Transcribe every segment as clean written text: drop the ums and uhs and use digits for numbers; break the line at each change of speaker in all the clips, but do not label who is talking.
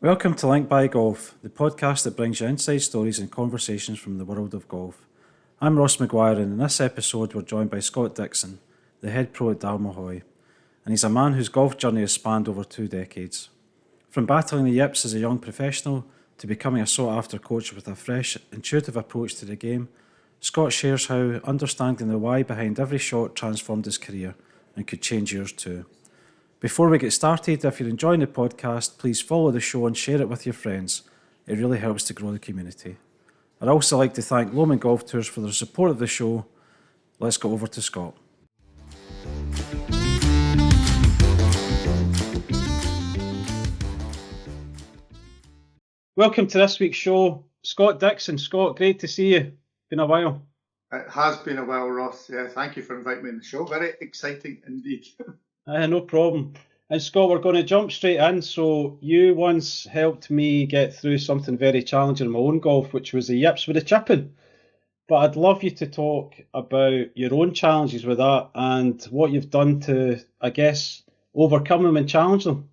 Welcome to Link by Golf, the podcast that brings you inside stories and conversations from the world of golf. I'm Ross McGuire, and in this episode we're joined by Scott Dixon, the head pro at Dalmahoy, and he's a man whose golf journey has spanned over 2 decades. From battling the Yips as a young professional to becoming a sought-after coach with a fresh, intuitive approach to the game, Scott shares how understanding the why behind every shot transformed his career and could change yours too. Before we get started, if you're enjoying the podcast, please follow the show and share it with your friends. It really helps to grow the community. I'd also like to thank Lomond Golf Tours for their support of the show. Let's go over to Scott. Welcome to this week's show, Scott Dixon. Scott, great to see you. Been a while.
It has been a while, Ross. Yeah, thank you for inviting me on the show. Very exciting indeed.
No problem. And Scott, we're going to jump straight in. So you once helped me get through something very challenging in my own golf, which was the Yips with the chipping. But I'd love you to talk about your own challenges with that and what you've done to, I guess, overcome them and challenge them.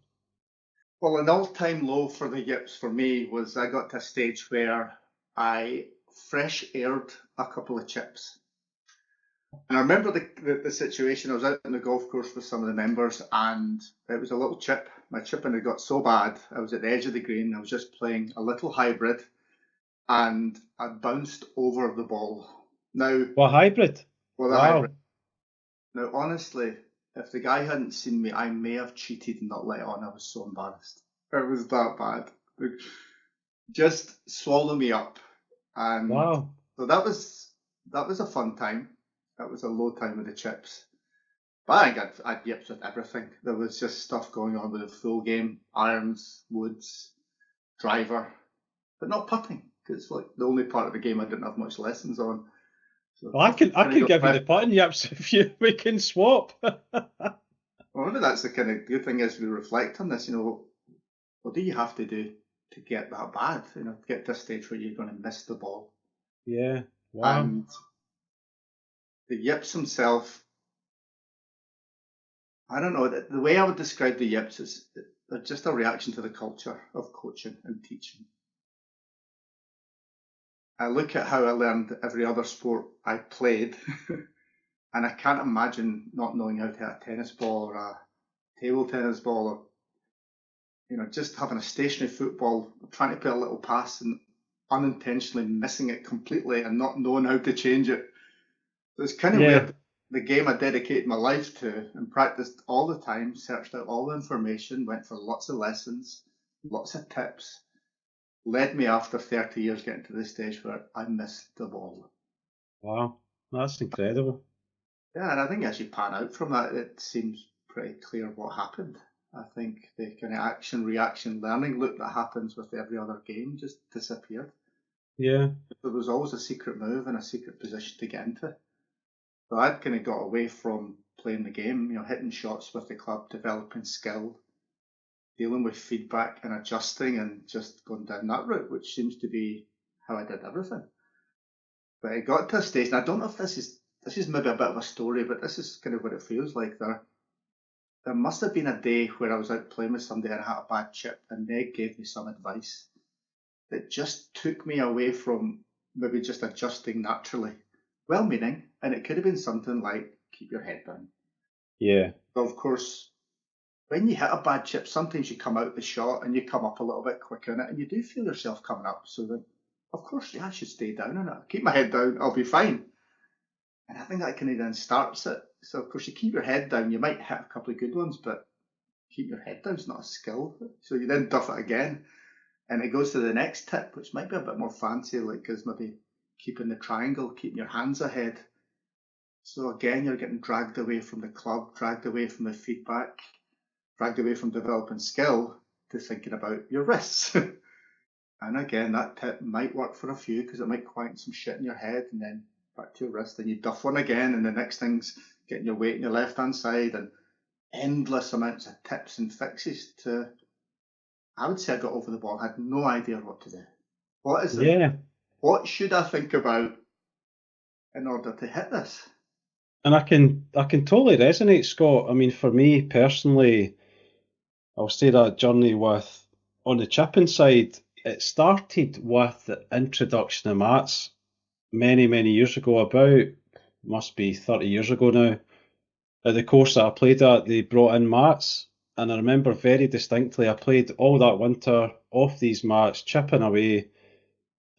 Well, an all-time low for the Yips for me was I got to a stage where I fresh aired a couple of chips. And I remember the situation. I was out on the golf course with some of the members, and it was a little chip. My chipping had got so bad, I was at the edge of the green. I was just playing a little hybrid, and I bounced over the ball. Now,
What hybrid?
well, the
Wow.
hybrid. Now, honestly, if the guy hadn't seen me, I may have cheated and not let on. I was so embarrassed. It was that bad. Just swallow me up. And
Wow.
so that was a fun time. That was a low time with the chips. But I think I'd Yips with everything. There was just stuff going on with the full game. Irons, woods, driver, but not putting. Because it's like the only part of the game I didn't have much lessons on. So
Well, I can give you the putting Yips if we can swap.
Well, maybe that's the kind of good thing as we reflect on this, what do you have to do to get that bad? To get to a stage where you're going to miss the ball.
Yeah. Wow.
And the Yips himself, I don't know, the way I would describe the Yips is they're just a reaction to the culture of coaching and teaching. I look at how I learned every other sport I played, and I can't imagine not knowing how to hit a tennis ball or a table tennis ball, or just having a stationary football, trying to play a little pass and unintentionally missing it completely and not knowing how to change it. So it's kind of weird. The game I dedicated my life to and practiced all the time, searched out all the information, went for lots of lessons, lots of tips, led me after 30 years getting to this stage where I missed the ball.
Wow, that's incredible.
Yeah, and I think as you pan out from that, it seems pretty clear what happened. I think the kind of action, reaction, learning loop that happens with every other game just disappeared.
Yeah.
There was always a secret move and a secret position to get into. So I'd kind of got away from playing the game, hitting shots with the club, developing skill, dealing with feedback and adjusting and just going down that route, which seems to be how I did everything. But it got to a stage, and I don't know if this is maybe a bit of a story, but this is kind of what it feels like. There must have been a day where I was out playing with somebody and I had a bad chip, and they gave me some advice that just took me away from maybe just adjusting naturally. Well-meaning, and it could have been something like keep your head down.
Yeah.
But of course, when you hit a bad chip, sometimes you come out the shot and you come up a little bit quicker in it, and you do feel yourself coming up. So then, of course, I should stay down in it. Keep my head down, I'll be fine. And I think that kind of then starts it. So of course, you keep your head down. You might hit a couple of good ones, but keep your head down is not a skill. So you then duff it again, and it goes to the next tip, which might be a bit more fancy, like is maybe keeping the triangle, keeping your hands ahead. So again, you're getting dragged away from the club, dragged away from the feedback, dragged away from developing skill to thinking about your wrists. And again, that tip might work for a few because it might quieten some shit in your head, and then back to your wrist, and you duff one again, and the next thing's getting your weight in your left-hand side, and endless amounts of tips and fixes to, I would say I got over the ball, had no idea what to do. What should I think about in order to hit this?
And I can totally resonate, Scott. I mean, for me personally, I'll say that journey with on the chipping side, it started with the introduction of mats many, many years ago, must be 30 years ago now. At the course that I played at, they brought in mats, and I remember very distinctly I played all that winter off these mats, chipping away,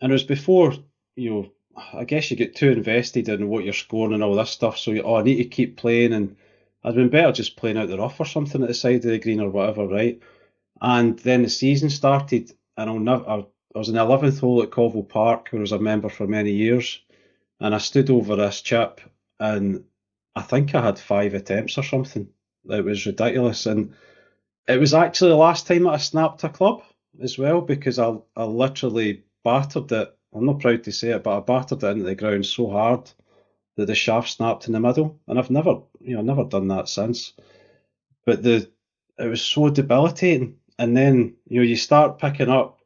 and it was before, I guess you get too invested in what you're scoring and all this stuff, so I need to keep playing, and I'd been better just playing out the rough or something at the side of the green or whatever, right? And then the season started, and I was in the 11th hole at Colville Park, where I was a member for many years, and I stood over this chip, and I think I had 5 attempts or something. It was ridiculous, and it was actually the last time that I snapped a club as well, because I literally battered it. I'm not proud to say it, but I battered it into the ground so hard that the shaft snapped in the middle, and I've never done that since. But it was so debilitating. And then you start picking up.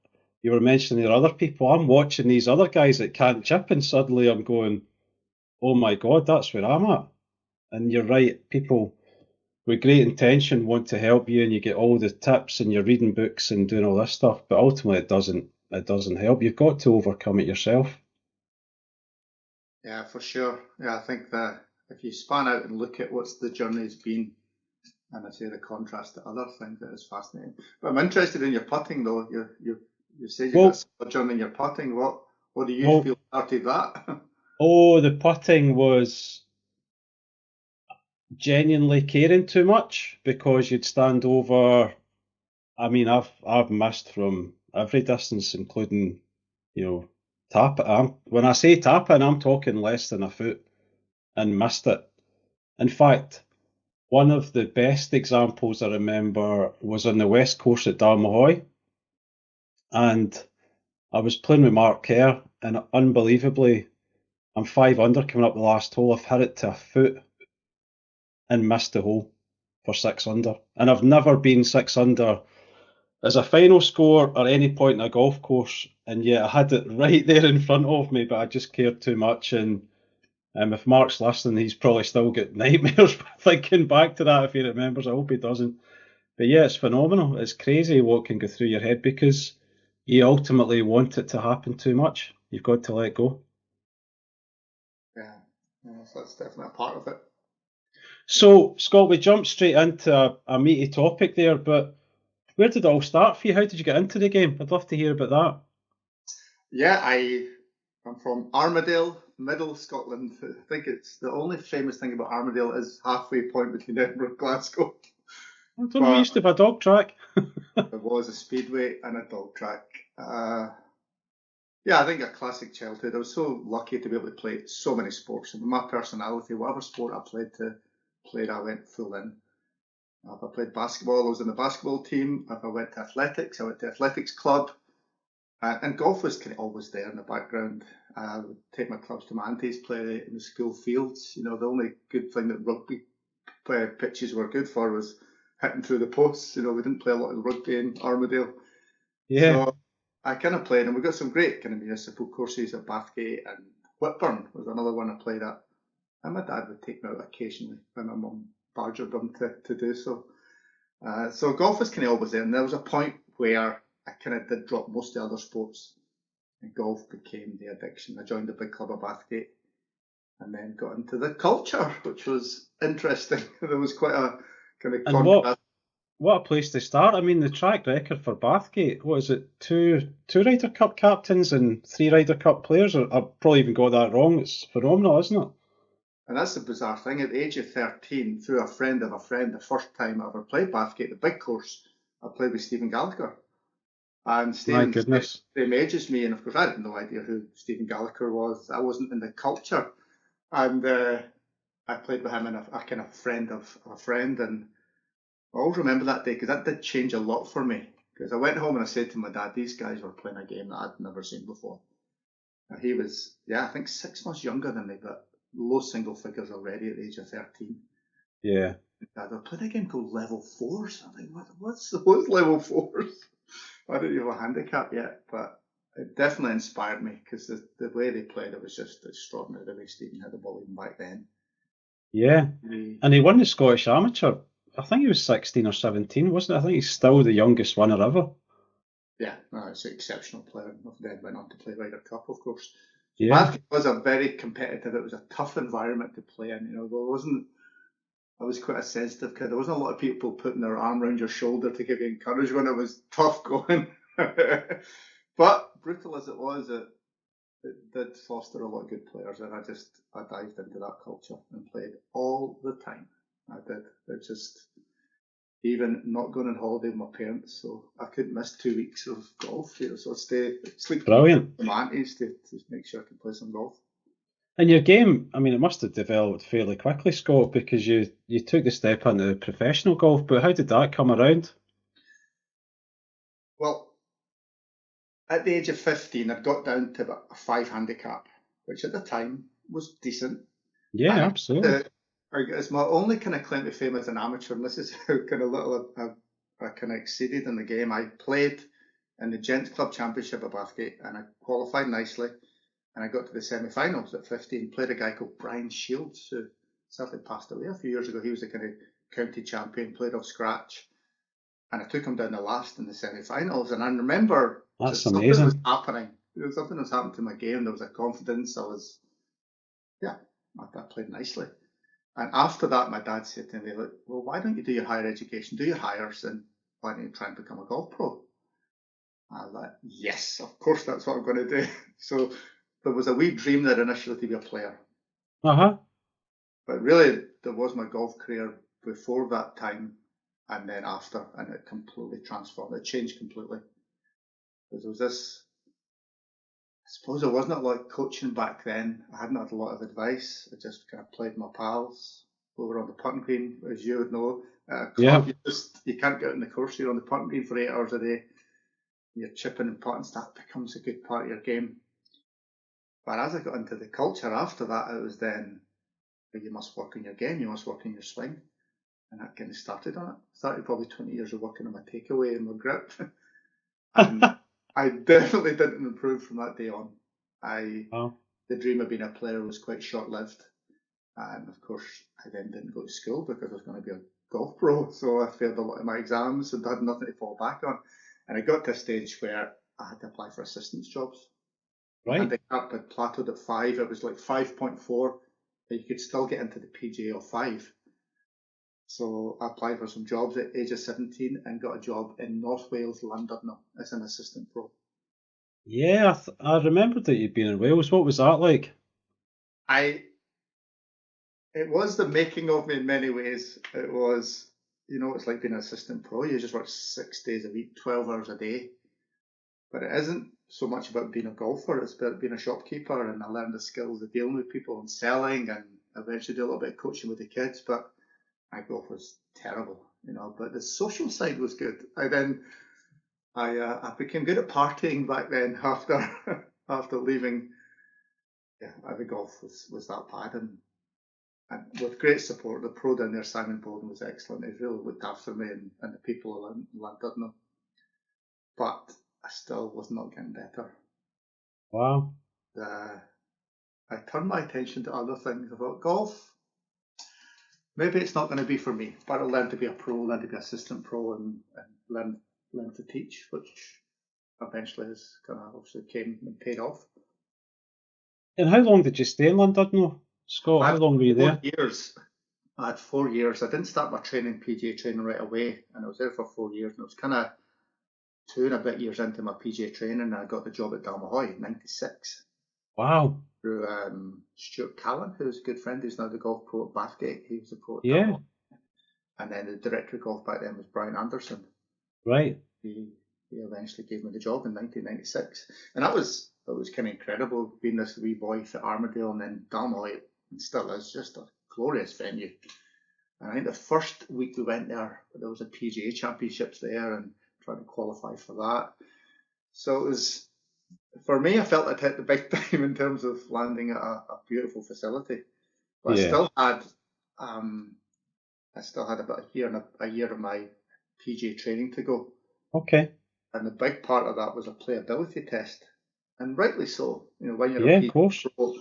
You were mentioning there are other people. I'm watching these other guys that can't chip, and suddenly I'm going, "Oh my God, that's where I'm at." And you're right. People with great intention want to help you, and you get all the tips, and you're reading books and doing all this stuff. But ultimately, it doesn't help. You've got to overcome it yourself.
Yeah, for sure. Yeah, I think that if you span out and look at what's the journey's been, and I say the contrast to other things, that is fascinating. But I'm interested in your putting, though. You said you've got a journey in your putting. What do you feel started that?
The putting was genuinely caring too much, because you'd stand over. I mean, I've missed from every distance, including tap it. When I say tapping, I'm talking less than a foot, and missed it. In fact, one of the best examples I remember was on the West Coast at Dalmahoy, and I was playing with Mark Kerr, and unbelievably, I'm 5 under coming up the last hole. I've hit it to a foot and missed the hole for 6 under. And I've never been 6 under as a final score or any point in a golf course, and yet I had it right there in front of me, but I just cared too much. And if Mark's listening, he's probably still got nightmares thinking back to that if he remembers. I hope he doesn't. But yeah, it's phenomenal. It's crazy what can go through your head, because you ultimately want it to happen too much. You've got to let go.
Yeah, so that's definitely a part of it.
So, Scott, we jumped straight into a meaty topic there, but where did it all start for you? How did you get into the game? I'd love to hear about that.
Yeah, I'm from Armadale, Middle Scotland. I think it's the only famous thing about Armadale is halfway point between Edinburgh and Glasgow.
I don't know, we used to have a dog track.
There was a speedway and a dog track. Yeah, I think a classic childhood. I was so lucky to be able to play so many sports. And my personality, whatever sport I played, I went full in. If I played basketball, I was in the basketball team. If I went to athletics, I went to athletics club. And golf was kind of always there in the background. I would take my clubs to my auntie's, play in the school fields. The only good thing that rugby pitches were good for was hitting through the posts. We didn't play a lot of rugby in Armadale.
Yeah.
So I kind of played, and we got some great kind of municipal courses at Bathgate, and Whitburn was another one I played at. And my dad would take me out occasionally when my mum badgered him to do so. So golf was kind of always there, and there was a point where I kind of did drop most of the other sports, and golf became the addiction. I joined the big club at Bathgate, and then got into the culture, which was interesting. There was quite a kind of contrast.
What a place to start. I mean, the track record for Bathgate, what is it, two Ryder Cup captains and 3 Ryder Cup players? I've probably even got that wrong. It's phenomenal, isn't it?
And that's the bizarre thing. At the age of 13, through a friend of a friend, the first time I ever played Bathgate, the big course, I played with Stephen Gallagher. And Stephen, same age as me, and of course I had no idea who Stephen Gallagher was. I wasn't in the culture. And I played with him and a kind of friend of a friend, and I always remember that day because that did change a lot for me. Because I went home and I said to my dad, these guys were playing a game that I'd never seen before. And he was, I think 6 months younger than me, but low single figures already at the age of 13.
Yeah.
Dad, I played a game called Level 4s. I think, what's Level 4s? I didn't have a handicap yet, but it definitely inspired me because the way they played, it was just extraordinary the way Stephen had the ball even back then.
Yeah. And he won the Scottish Amateur. I think he was 16 or 17, wasn't it? I think he's still the youngest winner ever.
Yeah, no, it's an exceptional player. Then went on to play Ryder Cup, of course. So
Yeah.
Bathgate was a very competitive. It was a tough environment to play in. There wasn't. I was quite a sensitive kid. There wasn't a lot of people putting their arm around your shoulder to give you encouragement. It was tough going. But brutal as it was, it did foster a lot of good players, and I dived into that culture and played all the time. I did. It just even not going on holiday with my parents, so I couldn't miss 2 weeks of golf. So I'd sleep
Brilliant.
with my aunties to make sure I could play some golf.
And your game, I mean, it must have developed fairly quickly, Scott, because you took the step into professional golf, but how did that come around?
Well, at the age of 15, I'd got down to about a 5 handicap, which at the time was decent.
Yeah,
And
absolutely.
it's my only kind of claim to fame as an amateur, and this is how kind of little I kind of exceeded in the game. I played in the Gents Club Championship at Bathgate, and I qualified nicely, and I got to the semi-finals at 15. Played a guy called Brian Shields, who sadly passed away a few years ago. He was the kind of county champion, played off scratch, and I took him down the last in the semi-finals. And I remember
That's
just something was
amazing.
happening. There was something was happening to my game. There was a confidence. I played nicely. And after that, my dad said to me, like, well, why don't you do your higher education, do your hires, and why don't you try and become a golf pro? I was like, yes, of course, that's what I'm going to do. So there was a wee dream there initially to be a player.
Uh-huh.
But really, there was my golf career before that time and then after, and it completely transformed. It changed completely. Because there was this, I suppose there wasn't a lot of coaching back then. I hadn't had a lot of advice. I just kind of played my pals over on the putting green, as you would know. At a club,
Yeah.
you can't get out in the course. You're on the putting green for 8 hours a day. You're chipping and putting. So that becomes a good part of your game. But as I got into the culture after that, it was then, well, you must work on your game. You must work on your swing. And that kind of started on it. Started probably 20 years of working on my takeaway and my grip. And I definitely didn't improve from that day on.
Oh.
The dream of being a player was quite short-lived. And of course, I then didn't go to school because I was going to be a golf pro. So I failed a lot of my exams and had nothing to fall back on. And I got to a stage where I had to apply for assistance jobs. My
Right.
handicap had plateaued at 5. It was like 5.4, but you could still get into the PGA of 5. So I applied for some jobs at age of 17 and got a job in North Wales, Llandudno, as an assistant pro.
Yeah, I remembered that you'd been in Wales. What was that like?
I It was the making of me in many ways. It was, it's like being an assistant pro. You just work 6 days a week, 12 hours a day. But it isn't so much about being a golfer. It's about being a shopkeeper, and I learned the skills of dealing with people and selling, and eventually do a little bit of coaching with the kids. But my golf was terrible, But the social side was good. I became good at partying back then after after leaving. Yeah, the golf was that bad, and with great support. The pro down there, Simon Bowden, was excellent. He really looked after me and the people around Llandudno. But I still was not getting better.
Wow.
I turned my attention to other things. I thought, golf, maybe it's not going to be for me, but I'll learn to be a pro, learn to be assistant pro, and learn to teach, which eventually has kind of obviously came and paid off.
And how long did you stay in Llandudno, Scott?
I
How
had
long were you
4
there?
years. I had 4 years. I didn't start my PGA training right away, and I was there for 4 years. And it was kind of 2 and a bit years into my PGA training, and I got the job at Dalmahoy in '96
Wow.
through Stuart Callan, who's a good friend, who's now the golf pro at Bathgate. He was the pro at
Yeah.
Dalmahoy. And then the director of golf back then was Brian Anderson.
Right.
He eventually gave me the job in 1996, and it was kind of incredible being this wee boy at Armadale, and then Dalmahoy, and still is just a glorious venue. And I think the first week we went there was a PGA Championships there, and trying to qualify for that. So it was, for me, I felt I'd hit the big time in terms of landing at a beautiful facility. But
Yeah.
I still had about a year of my PGA training to go.
Okay.
And the big part of that was a playability test. And rightly so. When you're a
Yeah, of
PGA
course.
pro,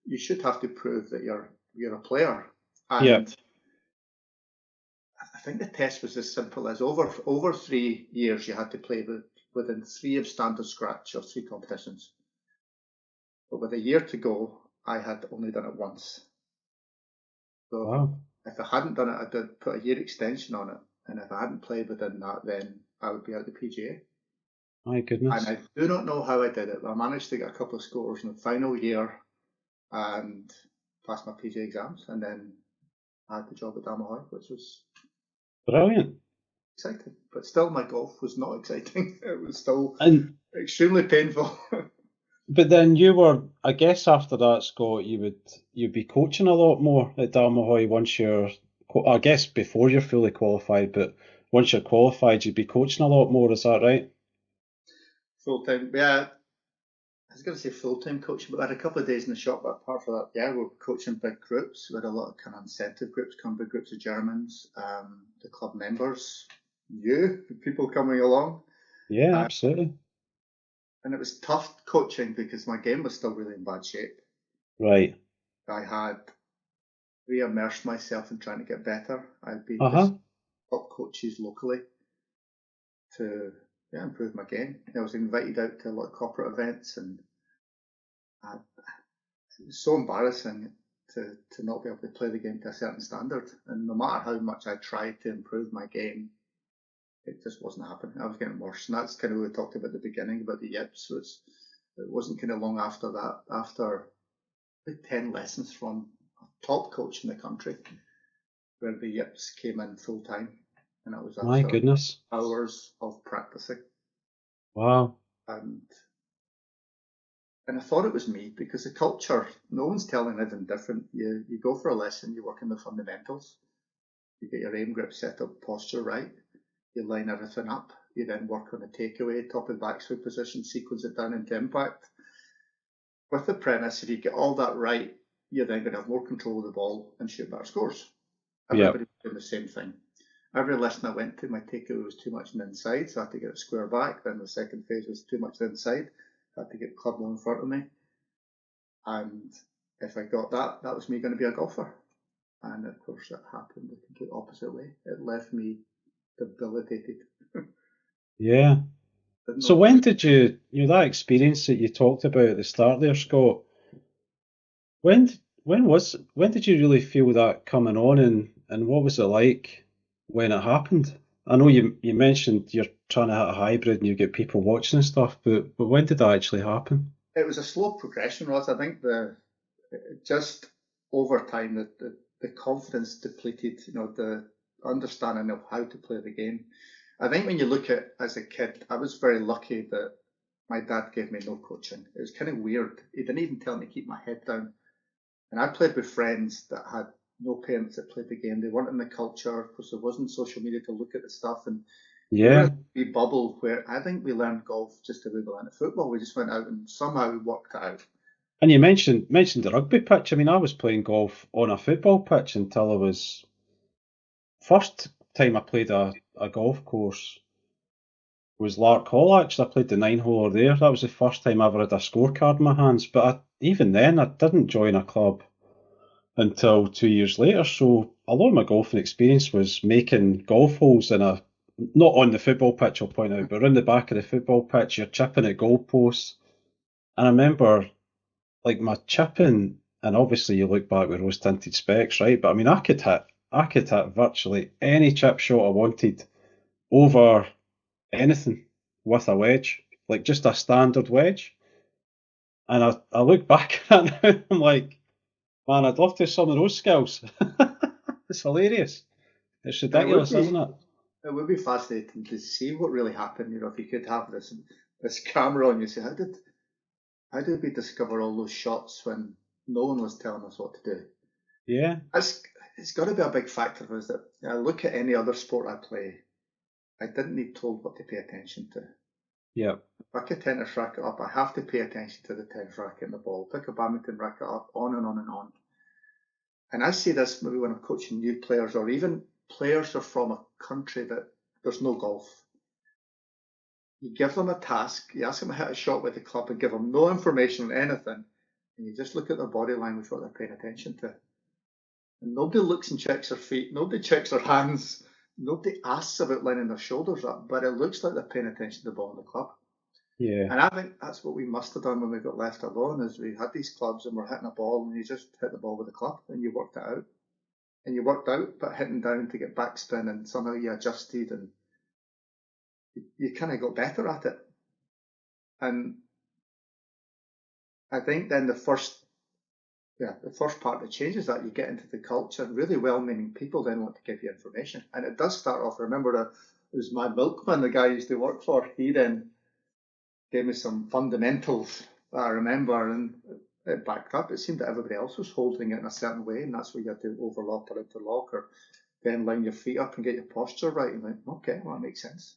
you should have to prove that you're a player.
Yeah.
And I think the test was as simple as over 3 years you had to play within 3 of standard scratch of 3 competitions. But with a year to go, I had only done it once. So
Wow.
if I hadn't done it, I'd put a year extension on it. And if I hadn't played within that, then I would be out the PGA.
My goodness.
And I do not know how I did it, but I managed to get a couple of scores in the final year and passed my PGA exams. And then I had the job at Dalmahoy, which was
Brilliant.
exciting. But still, my golf was not exciting. It was still
And
extremely painful.
but then you were, I guess, after that, Scott, you'd be coaching a lot more at Dalmahoy once you're, I guess, before you're fully qualified, but once you're qualified, you'd be coaching a lot more. Is that right?
Full-time, yeah. I was going to say full-time coaching, but I had a couple of days in the shop. But apart from that, yeah, we were coaching big groups. We had a lot of kind of incentive groups, big groups of Germans, the club members, people coming along.
Yeah, absolutely.
And it was tough coaching because my game was still really in bad shape.
Right.
I had re-immersed myself in trying to get better. I'd been top coaches locally to improve my game. I was invited out to a lot of corporate events, and it was so embarrassing to not be able to play the game to a certain standard. And no matter how much I tried to improve my game, it just wasn't happening. I was getting worse. And that's kind of what we talked about at the beginning about the Yips. It wasn't kind of long after that, after 10 lessons from a top coach in the country, where the Yips came in full time. And it was
My goodness.
hours of practicing.
Wow.
And I thought it was me, because the culture, no one's telling anything different. You go for a lesson, you work on the fundamentals, you get your aim grip set up, posture right, you line everything up, you then work on a takeaway, top and backswing position, sequence it down into impact. With the premise, if you get all that right, you're then going to have more control of the ball and shoot better scores. Everybody was doing the same thing. Every lesson I went to, my takeaway was too much on the inside, so I had to get it square back. Then the second phase was too much inside, I had to get the club low in front of me. And if I got that, that was me going to be a golfer. And of course, it happened the complete opposite way. It left me debilitated.
Yeah. So when did that experience that you talked about at the start there, Scott, when did you really feel that coming on, and what was it like when it happened? I know you mentioned you're trying to hit a hybrid and you get people watching and stuff, but when did that actually happen?
It was a slow progression, Ross. I think just over time the confidence depleted, the understanding of how to play the game. I think when you look at as a kid, I was very lucky that my dad gave me no coaching. It was kind of weird. He didn't even tell me to keep my head down. And I played with friends that had no parents that played the game. They weren't in the culture because there wasn't social media to look at the stuff. And we were in a bubble where I think we learned golf just the way we learned football. We just went out and somehow worked it out.
And you mentioned the rugby pitch. I mean, I was playing golf on a football pitch until I was first time I played a golf course was Lark Hall. Actually, I played the 9-holer there. That was the first time I ever had a scorecard in my hands. But even then, I didn't join a club until 2 years later. So a lot of my golfing experience was making golf holes not on the football pitch, I'll point out, but around the back of the football pitch, you're chipping at goalposts. And I remember, like, my chipping, and obviously you look back with rose tinted specs, right? But I mean, I could hit virtually any chip shot I wanted over anything with a wedge, like just a standard wedge. And I look back at it now, I'm like, man, I'd love to have some of those skills. It's hilarious. It's ridiculous, isn't it?
It would be fascinating to see what really happened. If you could have this camera on you, say, how did we discover all those shots when no one was telling us what to do?
Yeah.
It's got to be a big factor for us that I look at any other sport I play, I didn't need told what to pay attention to.
Yeah.
Pick a tennis racket up, I have to pay attention to the tennis racket and the ball. Pick a badminton racket up, on and on and on. And I see this maybe when I'm coaching new players, or even players who are from a country that there's no golf. You give them a task, you ask them to hit a shot with the club and give them no information on anything, and you just look at their body language, what they're paying attention to. And nobody looks and checks their feet, nobody checks their hands. nobody asks about lining their shoulders up, but it looks like they're paying attention to the ball in the club.
Yeah.
And I think that's what we must have done when we got left alone, is we had these clubs and we're hitting a ball and you just hit the ball with the club and you worked it out. And you worked out, but hitting down to get backspin and somehow you adjusted and you kind of got better at it. And I think then the first part that changes that, you get into the culture. Really well-meaning people then want to give you information. And it does start off, I remember it was my milkman, the guy I used to work for, he then gave me some fundamentals that I remember, and it backed up. It seemed that everybody else was holding it in a certain way, and that's where you had to overlock or interlock, or then line your feet up and get your posture right. And like, okay, well, that makes sense.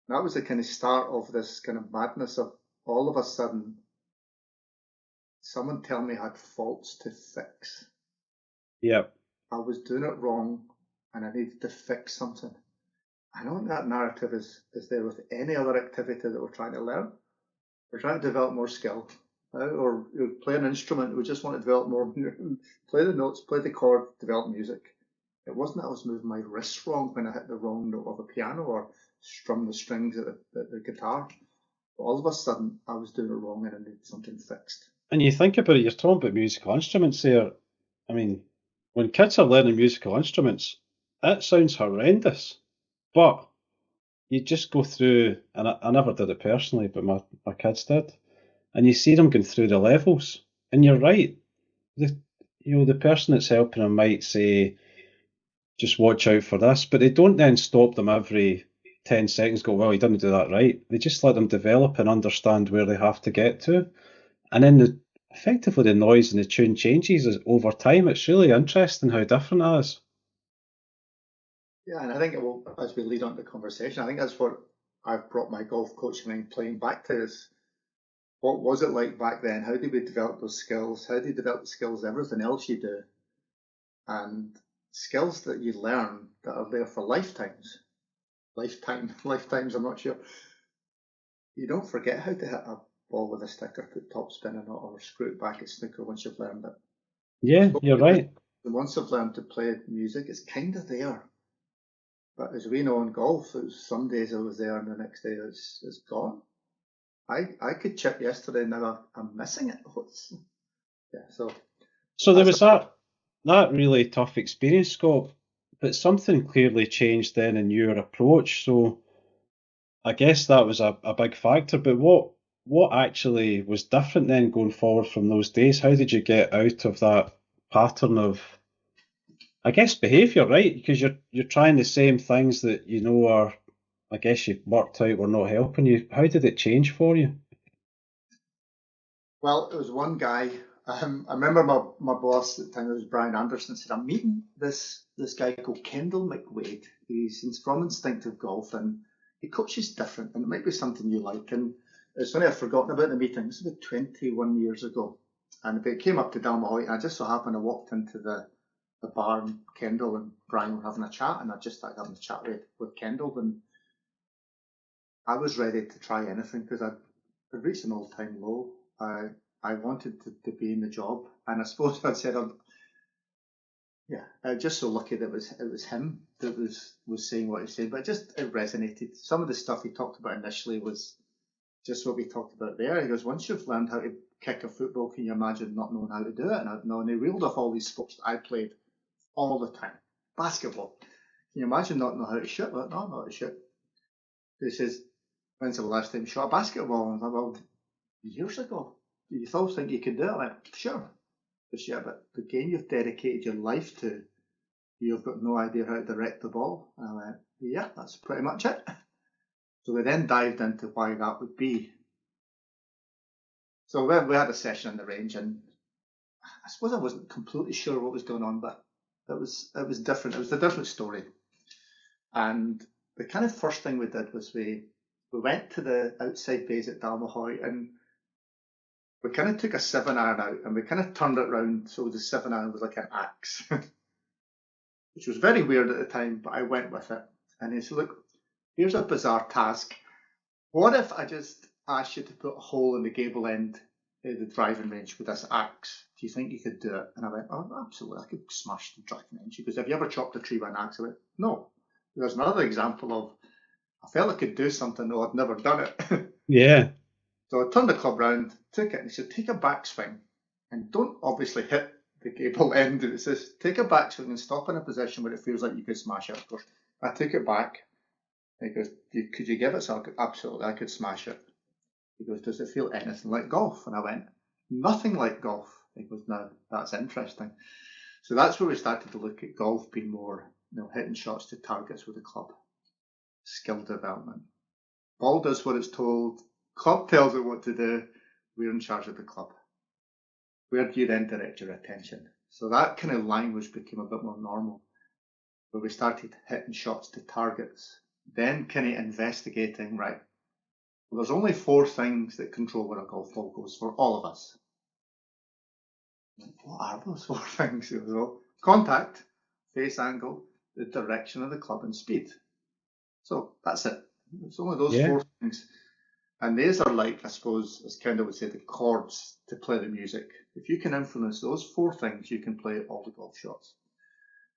And that was the kind of start of this kind of madness of all of a sudden someone tell me I had faults to fix.
Yep.
I was doing it wrong and I needed to fix something. I don't think that narrative is there with any other activity that we're trying to learn. We're trying to develop more skill. Or play an instrument, we just want to develop more, play the notes, play the chord, develop music. It wasn't that I was moving my wrists wrong when I hit the wrong note of a piano or strum the strings at the guitar. But all of a sudden, I was doing it wrong and I needed something fixed.
And you think about it, you're talking about musical instruments there. I mean, when kids are learning musical instruments, it sounds horrendous. But you just go through, and I never did it personally, but my kids did, and you see them going through the levels, and you're right. The person that's helping them might say, just watch out for this, but they don't then stop them every 10 seconds, go, well, you didn't do that right. They just let them develop and understand where they have to get to. And then effectively the noise and the tune changes over time. It's really interesting how different that is.
Yeah, and I think it will, as we lead on to the conversation, I think that's what I've brought my golf coaching and playing back to, is what was it like back then? How did we develop those skills? How do you develop the skills, everything else you do? And skills that you learn that are there for lifetimes. Lifetimes, I'm not sure. You don't forget how to hit a ball with a stick or put top spin on it or screw it back at snooker once you've learned it.
Yeah, you're right.
And once I've learned to play music, it's kind of there. But as we know in golf, it was some days I was there and the next day it's gone. I could chip yesterday, now I'm missing it.
So there was that really tough experience, Scott, but something clearly changed then in your approach. So I guess that was a big factor. But what actually was different then going forward from those days? How did you get out of that pattern of, I guess, behaviour, right? Because you're trying the same things that you know are, I guess you've worked out were not helping you. How did it change for you?
Well, it was one guy. I remember my boss at the time, it was Brian Anderson, said, I'm meeting this guy called Kendall McWade. He's from Instinctive Golf and he coaches different and it might be something you like. And it's funny, I've forgotten about the meeting. This was about 21 years ago. And it came up to Dalmahoy and I just so happened I walked into the bar and Kendall and Brian were having a chat and I just started having a chat with Kendall and I was ready to try anything because I'd reached an all-time low. I wanted to be in the job, and I suppose I said, just so lucky that it was him that was saying what he said, but it resonated. Some of the stuff he talked about initially was just what we talked about there. He goes, once you've learned how to kick a football, can you imagine not knowing how to do it? And he reeled off all these sports that I played all the time. Basketball. Can you imagine not knowing how to shoot? Well, no, I'm not how to shoot. He says, when's the last time you shot a basketball? And I thought, well, years ago. You still think you could do it? I went, sure. But yeah, but the game you've dedicated your life to, you've got no idea how to direct the ball. And I went, yeah, that's pretty much it. So we then dived into why that would be. So we had a session on the range, and I suppose I wasn't completely sure what was going on, but it was different. It was a different story. And the kind of first thing we did was we went to the outside bays at Dalmahoy and we kind of took a 7-iron out and we kind of turned it round so the 7-iron was like an axe, which was very weird at the time, but I went with it. And he said, look, here's a bizarre task. What if I just asked you to put a hole in the gable end of the driving range with this axe? Do you think you could do it? And I went, oh, absolutely, I could smash the driving range. He goes, have you ever chopped a tree with an axe? I went, no. There's another example of I felt I could do something though I'd never done it.
Yeah.
So I turned the club round, took it, and he said, take a backswing and don't obviously hit the cable end. And it says, take a backswing and stop in a position where it feels like you could smash it. Of course, I took it back. He goes, could you give it? So I go, absolutely, I could smash it. He goes, does it feel anything like golf? And I went, nothing like golf. He goes, no, that's interesting. So that's where we started to look at golf being more, hitting shots to targets with a club. Skill development. Ball does what it's told. Club tells it what to do. We're in charge of the club. Where do you then direct your attention? So that kind of language became a bit more normal, where we started hitting shots to targets, then kind of investigating, right, well, there's only 4 things that control where a golf ball goes for all of us. What are those 4 things? Contact, face angle, the direction of the club, and speed. So that's it. It's only those 4 things. And these are like, I suppose, as Kendall would say, the chords to play the music. If you can influence those 4 things, you can play all the golf shots.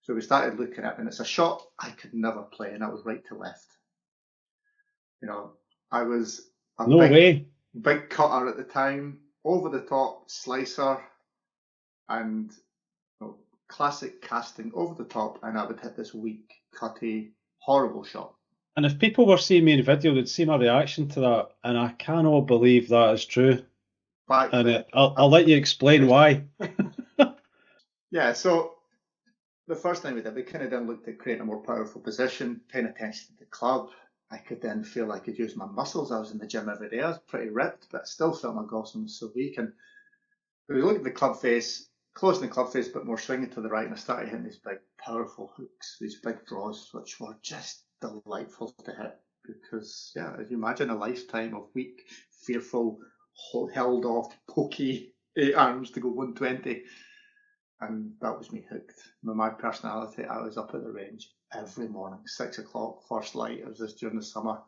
So we started looking at, and it's a shot I could never play, and that was right to left. I was a big cutter at the time, over the top slicer, and classic casting over the top, and I would hit this weak, cutty, horrible shot.
And if people were seeing me in video, they'd see my reaction to that, and I cannot believe that is true. I'll let you explain why.
Yeah, so the first thing we did, we kind of then looked at creating a more powerful position, paying attention to the club. I could then feel I could use my muscles. I was in the gym every day. I was pretty ripped, but I still felt my golf was so weak. And we looked at the club face, closing the club face, but more swinging to the right, and I started hitting these big, powerful hooks, these big draws, which were just delightful to hit. Because, as you imagine, a lifetime of weak, fearful, held off, pokey 8 arms to go 120. And that was me hooked. With my personality, I was up at the range every morning, 6 o'clock, first light. It was this during the summer.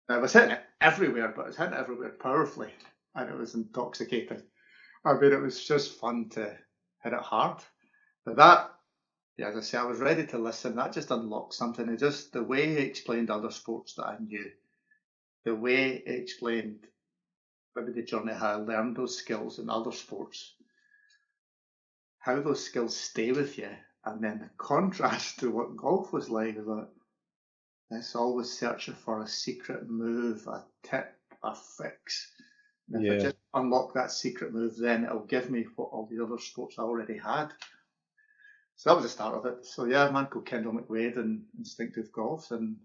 I was hitting it everywhere, but I was hitting it everywhere powerfully, and it was intoxicating. I mean, it was just fun to hit it hard. But that, as I say, I was ready to listen. That just unlocked something. It just, the way he explained other sports that I knew, the way he explained maybe the journey how I learned those skills in other sports, how those skills stay with you, and then the contrast to what golf was like, that it's always searching for a secret move, a tip, a fix. And if I just unlock that secret move, then it'll give me what all the other sports I already had. So that was the start of it. So a man called Kendall McWade and Instinctive Golf, and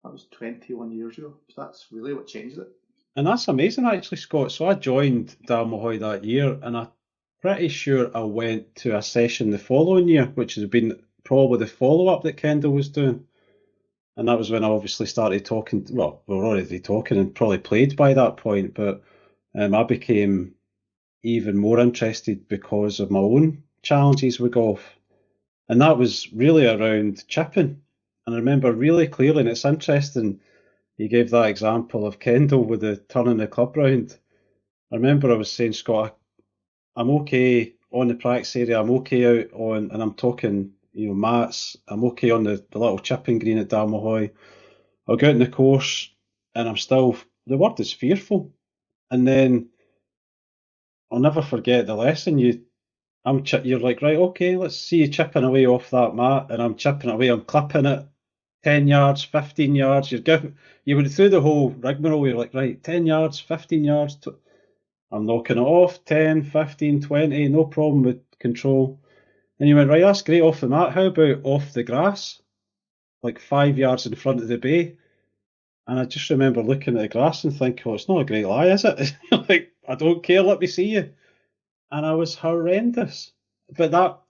that was 21 years ago. So that's really what changed it.
And that's amazing, actually, Scott. So I joined Dalmahoy that year, and I'm pretty sure I went to a session the following year, which has been probably the follow-up that Kendall was doing. And that was when I obviously started talking. Well, we were already talking and probably played by that point, but I became even more interested because of my own challenges with golf. And that was really around chipping. And I remember really clearly, and it's interesting, you gave that example of Kendall with the turning the club round. I remember I was saying, Scott, I'm okay on the practice area, I'm okay out on, and I'm talking, mats, I'm okay on the little chipping green at Dalmahoy. I'll go out in the course, and I'm still, the word is fearful. And then I'll never forget the lesson. You're like, right, okay, let's see you chipping away off that mat, and I'm chipping away, I'm clipping it 10 yards, 15 yards. You went through the whole rigmarole. You're like, right, 10 yards, 15 yards. I'm knocking it off, 10, 15, 20, no problem with control. And you went, right, that's great off the mat. How about off the grass? Like 5 yards in front of the bay. And I just remember looking at the grass and thinking, oh, it's not a great lie, is it? Like, I don't care, let me see you. And I was horrendous. But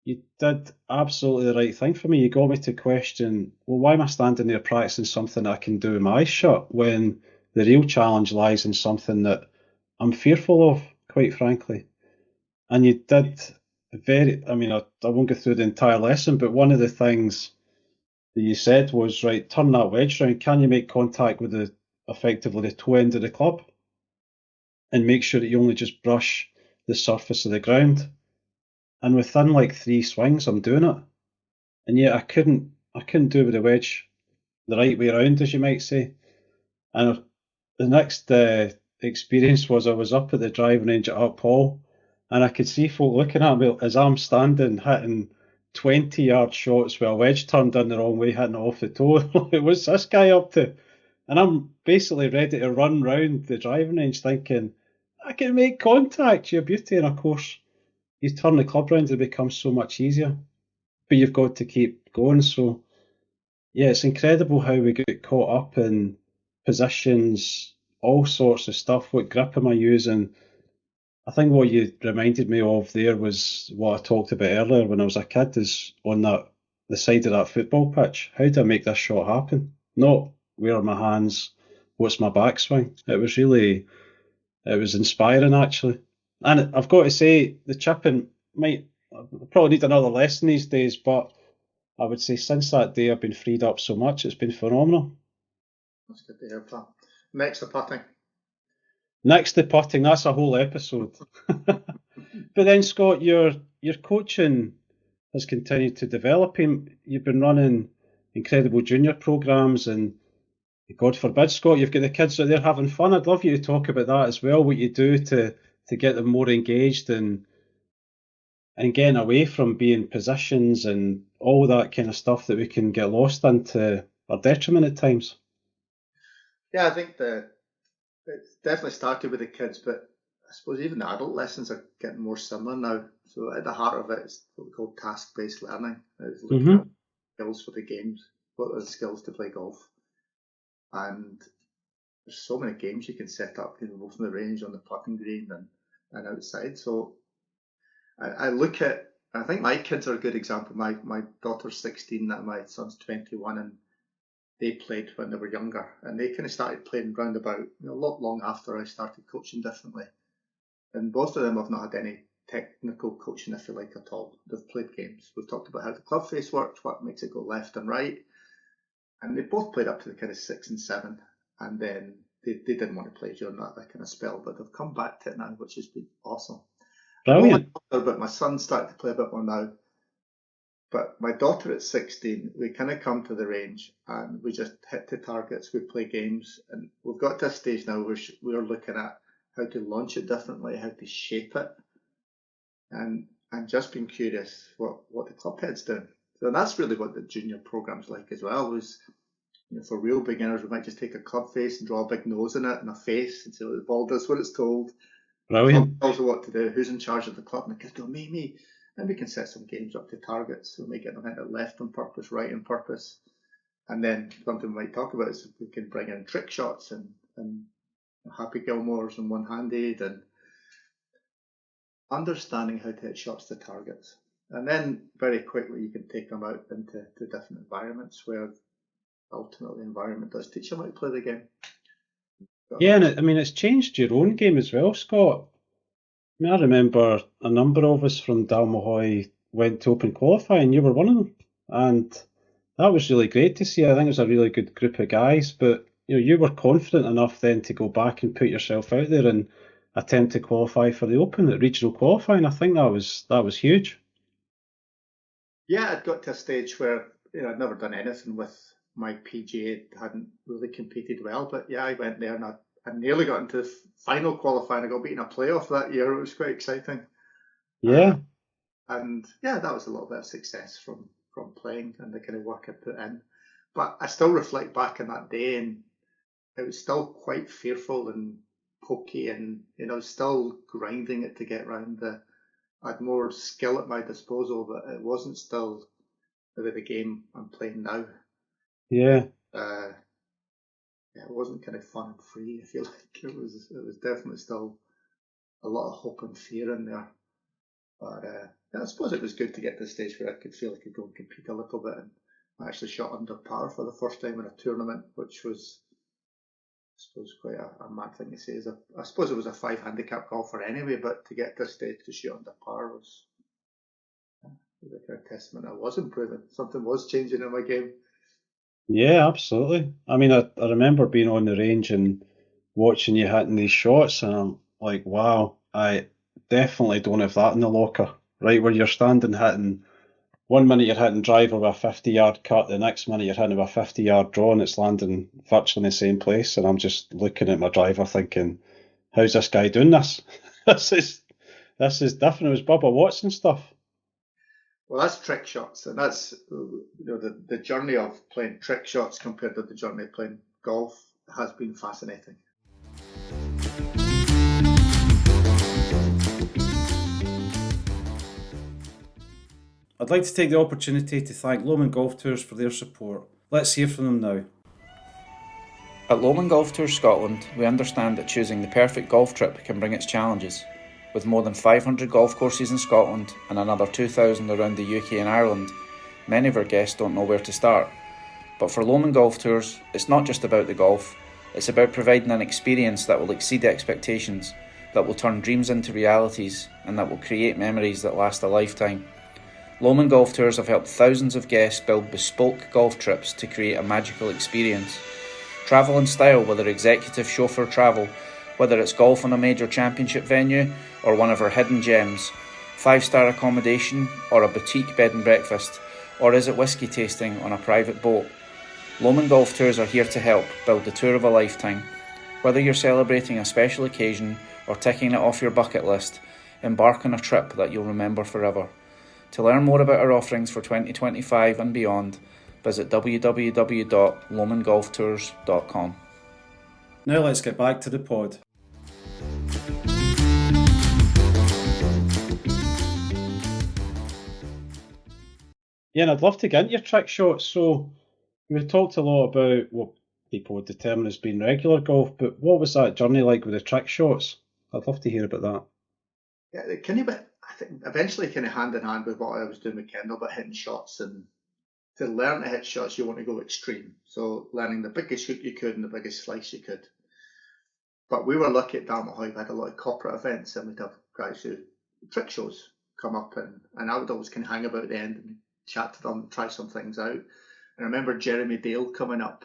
you did absolutely the right thing for me. You got me to question, well, why am I standing there practicing something that I can do with my eyes shut when the real challenge lies in something that I'm fearful of, quite frankly. And you did I won't go through the entire lesson, but one of the things that you said was, right, turn that wedge round. Can you make contact with effectively the toe end of the club? And make sure that you only just brush the surface of the ground. And within like 3 swings, I'm doing it. And yet I couldn't do with the wedge the right way around, as you might say. And the next experience was I was up at the driving range at Up Hall, and I could see folk looking at me as I'm standing hitting 20-yard shots with a wedge turned in the wrong way, hitting it off the toe. What's this guy up to? And I'm basically ready to run round the driving range thinking, I can make contact, you beauty. And of course, you turn the club round, it becomes so much easier. But you've got to keep going. So, yeah, it's incredible how we get caught up in positions, all sorts of stuff. What grip am I using? I think what you reminded me of there was what I talked about earlier when I was a kid, is on the side of that football pitch. How do I make this shot happen? Not where are my hands, what's my backswing. It was inspiring actually. And I've got to say, the chipping might probably need another lesson these days, but I would say since that day I've been freed up so much, it's been phenomenal.
That's good to hear, pal. Next, the putting.
Next to putting, that's a whole episode. But then, Scott, your coaching has continued to develop. You've been running incredible junior programs, and God forbid, Scott, you've got the kids out there having fun. I'd love you to talk about that as well. What you do to get them more engaged and getting away from being positions and all that kind of stuff that we can get lost into our detriment at times.
Yeah, I think it's definitely started with the kids, but I suppose even the adult lessons are getting more similar now. So at the heart of it is what we call task-based learning. It's looking at skills for the games, what are the skills to play golf. And there's so many games you can set up, both in the range, on the putting green and outside. So I look at, I think my kids are a good example. My daughter's 16, and my son's 21, and they played when they were younger, and they kind of started playing round about a lot long after I started coaching differently. And both of them have not had any technical coaching, if you like, at all. They've played games. We've talked about how the club face works, what makes it go left and right, and they both played up to the kind of 6 and 7, and then they didn't want to play during that kind of spell, but they've come back to it now, which has been awesome.
Brilliant.
But my son's starting to play a bit more now. But my daughter at 16, we kind of come to the range and we just hit the targets, we play games, and we've got to a stage now where we're looking at how to launch it differently, how to shape it, and just being curious what the club head's doing. So that's really what the junior program's like as well. Was for real beginners, we might just take a club face and draw a big nose in it and a face and say the ball does what it's told.
Brilliant.
The club tells you what to do, who's in charge of the club, and the kids go, me. And we can set some games up to targets. So we might get them hit it left on purpose, right on purpose. And then something we might talk about is we can bring in trick shots and Happy Gilmores and one-handed, and understanding how to hit shots to targets. And then very quickly you can take them out into different environments where ultimately the environment does teach them how to play the game.
Yeah, and it's changed your own game as well, Scott. I remember a number of us from Dalmahoy went to open qualifying. You were one of them, and that was really great to see. I think it was a really good group of guys. But you were confident enough then to go back and put yourself out there and attempt to qualify for the Open at regional qualifying. I think that was huge.
Yeah, I'd got to a stage where I'd never done anything with my PGA. Hadn't really competed well, but yeah, I went there and I nearly got into the final qualifying. I got beaten a playoff that year. It was quite exciting.
Yeah.
And yeah, that was a little bit of success from playing and the kind of work I put in. But I still reflect back on that day, and it was still quite fearful and pokey, and still grinding it to get round. I had more skill at my disposal, but it wasn't still the game I'm playing now.
Yeah.
It wasn't kind of fun and free, I feel like. It was definitely still a lot of hope and fear in there. But I suppose it was good to get to the stage where I could feel I could go and compete a little bit, and I actually shot under par for the first time in a tournament, which was, I suppose, quite a mad thing to say. I suppose it was a 5 handicap golfer anyway, but to get to the stage to shoot under par was a kind of testament I was improving. Something was changing in my game.
Yeah, absolutely. I remember being on the range and watching you hitting these shots, and I'm like, wow, I definitely don't have that in the locker, right? Where you're standing hitting one minute you're hitting driver with a 50-yard cut, the next minute you're hitting with a 50-yard draw and it's landing virtually in the same place. And I'm just looking at my driver thinking, how's this guy doing this? this is different. It was Bubba Watson stuff.
Well, that's trick shots, and that's the journey of playing trick shots compared to the journey of playing golf has been fascinating.
I'd like to take the opportunity to thank Lomond Golf Tours for their support. Let's hear from them now.
At Lomond Golf Tours Scotland, we understand that choosing the perfect golf trip can bring its challenges. With more than 500 golf courses in Scotland and another 2,000 around the UK and Ireland, many of our guests don't know where to start. But for Lomond Golf Tours, it's not just about the golf, it's about providing an experience that will exceed expectations, that will turn dreams into realities, and that will create memories that last a lifetime. Lomond Golf Tours have helped thousands of guests build bespoke golf trips to create a magical experience. Travel in style, whether executive chauffeur travel, whether it's golf on a major championship venue or one of our hidden gems, 5-star accommodation or a boutique bed and breakfast, or is it whisky tasting on a private boat? Lomond Golf Tours are here to help build the tour of a lifetime. Whether you're celebrating a special occasion or ticking it off your bucket list, embark on a trip that you'll remember forever. To learn more about our offerings for 2025 and beyond, visit www.lomondgolftours.com.
Now let's get back to the pod. Yeah, and I'd love to get into your trick shots. So we've talked a lot about what people would determine as being regular golf, but what was that journey like with the trick shots? I'd love to hear about that.
Yeah, it kind of, I think, eventually kind of hand in hand with what I was doing with Kendall, but hitting shots. And to learn to hit shots, you want to go extreme. So learning the biggest hook you could and the biggest slice you could. But we were lucky at Dalmahoy. We had a lot of corporate events, and we'd have guys who trick shows come up, and I would always kind of hang about the end and chat to them, try some things out. And I remember Jeremy Dale coming up.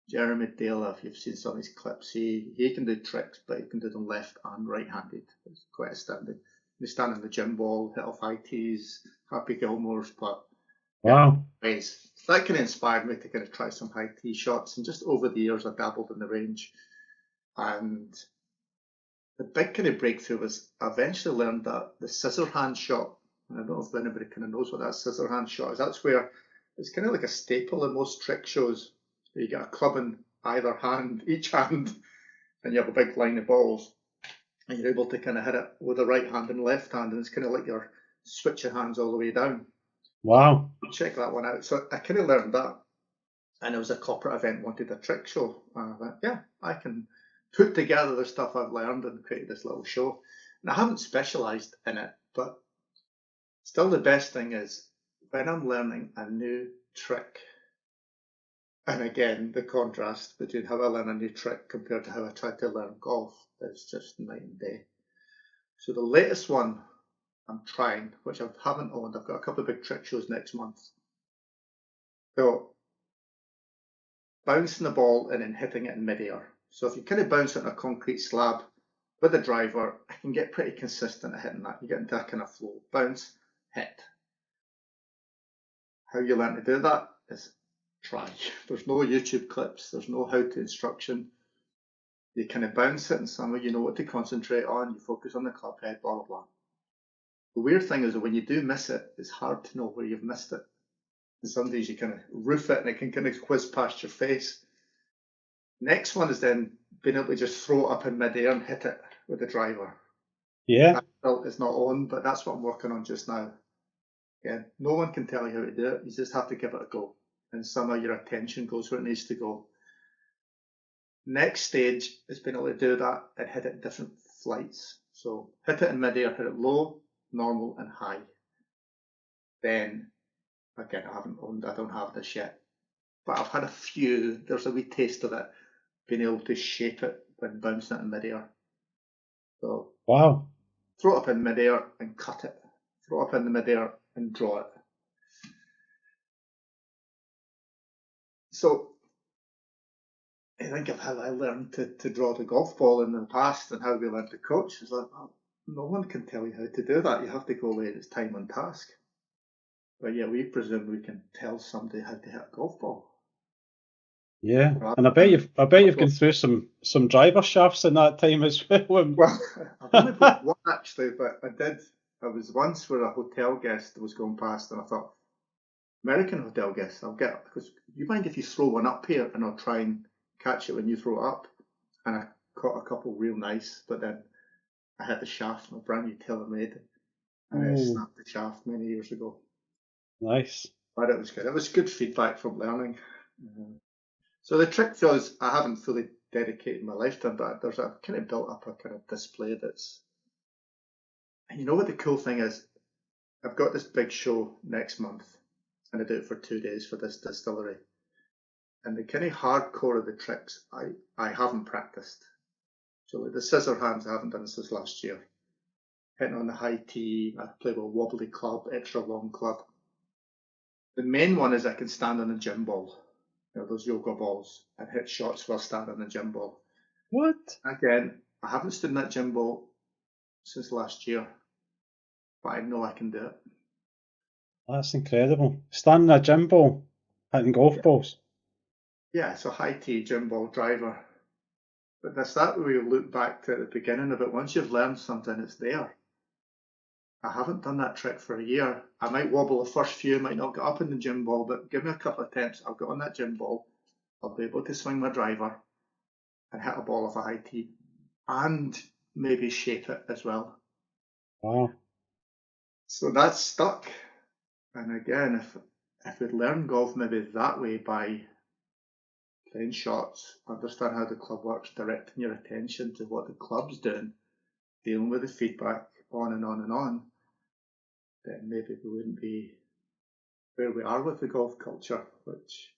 Jeremy Dale, if you've seen some of his clips, he can do tricks, but he can do them left and right-handed. It's quite astounding. He stand in the gym ball, hit off high tees, Happy Gilmore's, but
wow,
ways. That kind of inspired me to kind of try some high tee shots. And just over the years, I dabbled in the range. And the big kind of breakthrough was I eventually learned that the scissor hand shot, and I don't know if anybody kind of knows what that scissor hand shot is. That's where it's kind of like a staple in most trick shows. You get a club in either hand, each hand, and you have a big line of balls, and you're able to kind of hit it with the right hand and left hand, and it's kind of like you're switching hands all the way down.
Wow.
Check that one out. So I kind of learned that, and it was a corporate event wanted a trick show, and I went, yeah, I can put together the stuff I've learned and create this little show. And I haven't specialised in it, but still the best thing is when I'm learning a new trick. And again, the contrast between how I learn a new trick compared to how I tried to learn golf is just night and day. So the latest one I'm trying, which I haven't owned, I've got a couple of big trick shows next month. So bouncing the ball and then hitting it in midair. So if you kind of bounce it on a concrete slab with a driver, I can get pretty consistent at hitting that. You get into that kind of flow. Bounce, hit. How you learn to do that is try. There's no YouTube clips, there's no how-to instruction. You kind of bounce it and somehow you know what to concentrate on, you focus on the club head, blah, blah, blah. The weird thing is that when you do miss it, it's hard to know where you've missed it. And some days you kind of roof it and it can kind of whiz past your face. Next one is then being able to just throw it up in midair and hit it with the driver.
Yeah.
It's not on, but that's what I'm working on just now. Again, no one can tell you how to do it, you just have to give it a go. And somehow your attention goes where it needs to go. Next stage is being able to do that and hit it in different flights. So hit it in midair, hit it low, normal, and high. Then, again, I don't have this yet, but I've had a few. There's a wee taste of it, being able to shape it when bouncing it in midair. So,
wow.
Throw it up in midair and cut it. Throw it up in the midair and draw it. So I think of how I learned to draw the golf ball in the past and how we learned to coach. It's like, no one can tell you how to do that. You have to go away and it's time on task. But yeah, we presume we can tell somebody how to hit a golf ball.
Yeah,
Rather
and I
than
bet you've gone through some driver shafts in that time as well.
well, I've only broke one actually, but I did. I was once where a hotel guest was going past, and I thought, American hotel guest, I'll get, because you mind if you throw one up here, and I'll try and catch it when you throw it up. And I caught a couple real nice, but then I hit the shaft, my brand new TaylorMade, and it
Oh,
snapped the shaft many years ago.
nice.
But it was good. It was good feedback from learning. So the trick was, I haven't fully dedicated my life to it, but there's a kind of built up a kind of display that's, and you know what the cool thing is? I've got this big show next month, and I do it for 2 days for this distillery. And the kind of hardcore of the tricks I haven't practiced. So like the scissor hands I haven't done since last year. Hitting on the high tee, I play with a wobbly club, extra long club. The main one is I can stand on a gym ball, those yoga balls, and hit shots while standing on a gym ball.
What?
Again, I haven't stood in that gym ball since last year, but I know I can do it.
That's incredible. Standing a gym ball, hitting golf
Yeah,
balls.
yeah, so high tee, gym ball, driver. But that's that where you look back to at the beginning of it. Once you've learned something, it's there. I haven't done that trick for a year. I might wobble the first few, might not get up in the gym ball, but give me a couple of attempts. I'll get on that gym ball. I'll be able to swing my driver and hit a ball off a high tee and maybe shape it as well.
Wow.
So that's stuck. And again, if we'd learned golf maybe that way by playing shots, understand how the club works, directing your attention to what the club's doing, dealing with the feedback on and on and on, then maybe we wouldn't be where we are with the golf culture, which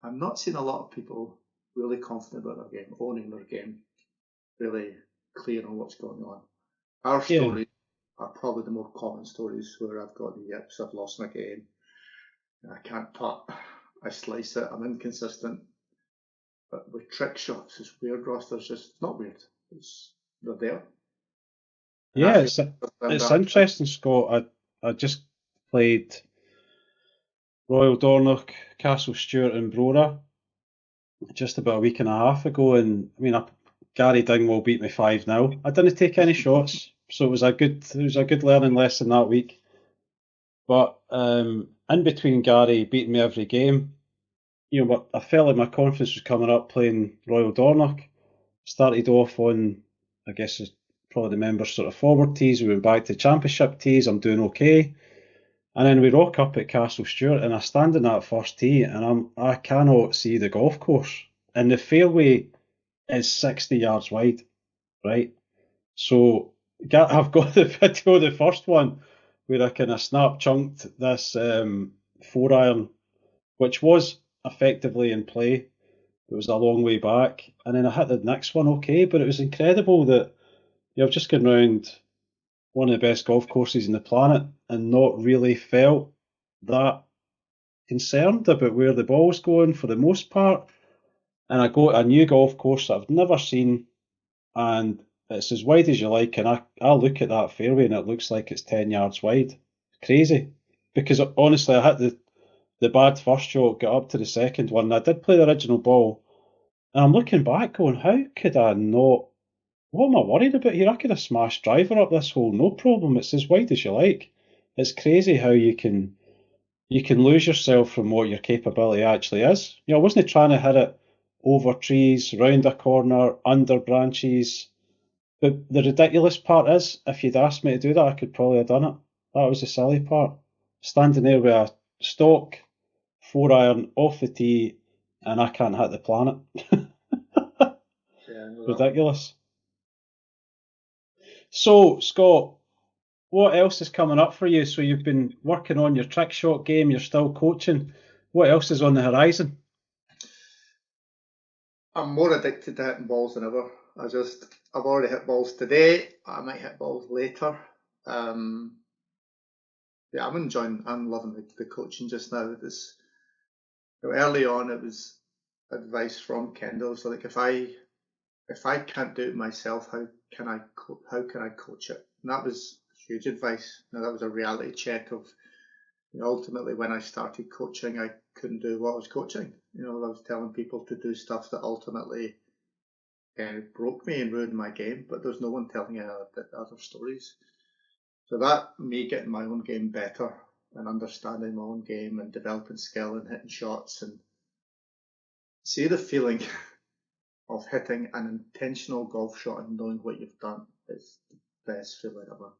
I'm not seeing a lot of people really confident about their game, owning their game, really clear on what's going on. Our
Yeah.
stories are probably the more common stories where I've got the yips, I've lost my game, I can't putt, I slice it, I'm inconsistent. But with trick shots, it's weird, Ross. There's just, it's not weird. They're there. And I
Yeah,
feel like
it's
that.
interesting, Scott. I just played Royal Dornoch, Castle Stewart and Brora just about a week and a half ago, and I mean, Gary Dingwall beat me 5-0. I didn't take any shots, so it was a good learning lesson that week. But in between Gary beating me every game, but I felt like my confidence was coming up playing Royal Dornoch. Started off on, I guess, probably the members sort of forward tees. We went back to championship tees. I'm doing okay. And then we rock up at Castle Stewart, and I stand in that first tee, and I cannot see the golf course, and the fairway is 60 yards wide, right? So I've got the video, the first one, where I kind of snap chunked this 4 iron, which was effectively in play. It was a long way back, and then I hit the next one okay, but it was incredible that I've just gone round one of the best golf courses in the planet and not really felt that concerned about where the ball's going for the most part. And I go to a new golf course that I've never seen, and it's as wide as you like, and I look at that fairway and it looks like it's 10 yards wide. Crazy. Because honestly, I hit the bad first shot, got up to the second one, and I did play the original ball. And I'm looking back going, how could I not? What am I worried about here? I could have smashed driver up this hole, no problem. It's as wide as you like. It's crazy how you can lose yourself from what your capability actually is. I wasn't trying to hit it over trees, round a corner, under branches. But the ridiculous part is, if you'd asked me to do that, I could probably have done it. That was the silly part. Standing there with a stock 4 iron off the tee, and I can't hit the planet.
Yeah, I know that one.
Ridiculous. So, Scott, what else is coming up for you? So you've been working on your trick shot game, you're still coaching. What else is on the horizon?
I'm more addicted to hitting balls than ever. I've already hit balls today. I might hit balls later. Um, yeah, I'm loving the coaching just now. Early on, it was advice from Kendall. So like, if I can't do it myself, how can I coach it? And that was huge advice. Now that was a reality check of Ultimately, when I started coaching, I couldn't do what I was coaching. I was telling people to do stuff that ultimately broke me and ruined my game, but there's no one telling you other stories. So that, me getting my own game better and understanding my own game and developing skill and hitting shots, and see the feeling of hitting an intentional golf shot and knowing what you've done is the best feeling ever.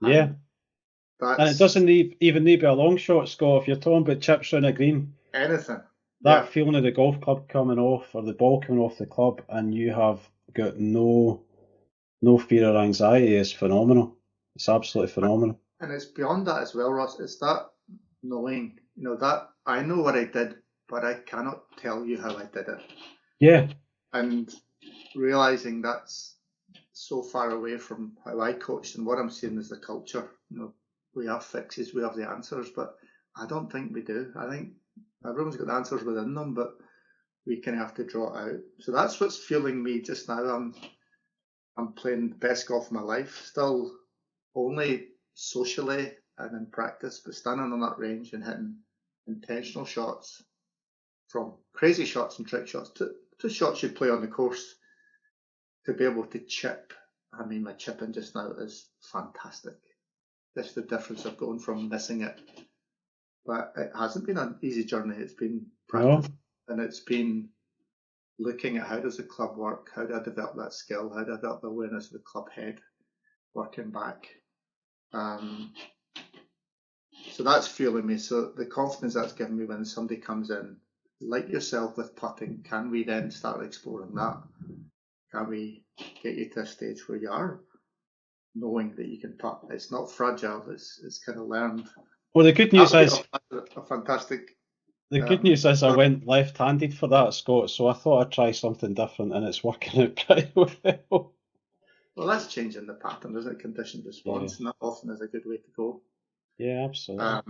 Yeah. And it doesn't even need to be a long shot, Scott. If you're talking about chips around a green,
anything.
That feeling of the golf club coming off, or the ball coming off the club, and you have got no fear or anxiety is phenomenal. It's absolutely phenomenal.
And it's beyond that as well, Ross. It's that knowing, that I know what I did, but I cannot tell you how I did it.
Yeah.
And realizing that's so far away from how I coached, and what I'm seeing is the culture. We have fixes, we have the answers, but I don't think we do. I think everyone's got the answers within them, but we kind of have to draw it out. So that's what's fueling me just now. I'm playing the best golf of my life, still only socially and in practice, but standing on that range and hitting intentional shots, from crazy shots and trick shots to shots you'd play on the course, to be able to chip. I mean, my chipping just now is fantastic. That's the difference of going from missing it. But it hasn't been an easy journey. It's been practice, and it's been looking at how does the club work, how do I develop that skill, how do I develop the awareness of the club head, working back. So that's fueling me. So the confidence that's given me when somebody comes in, like yourself with putting, can we then start exploring that? Can we get you to a stage where you are knowing that you can putt? It's not fragile. It's kind of learned.
Well, the good news is
a fantastic.
The good news is I went left-handed for that, Scott. So I thought I'd try something different, and it's working out pretty well.
Well, that's changing the pattern, isn't it? Conditioned response, and that often is a good way to go.
Yeah, absolutely.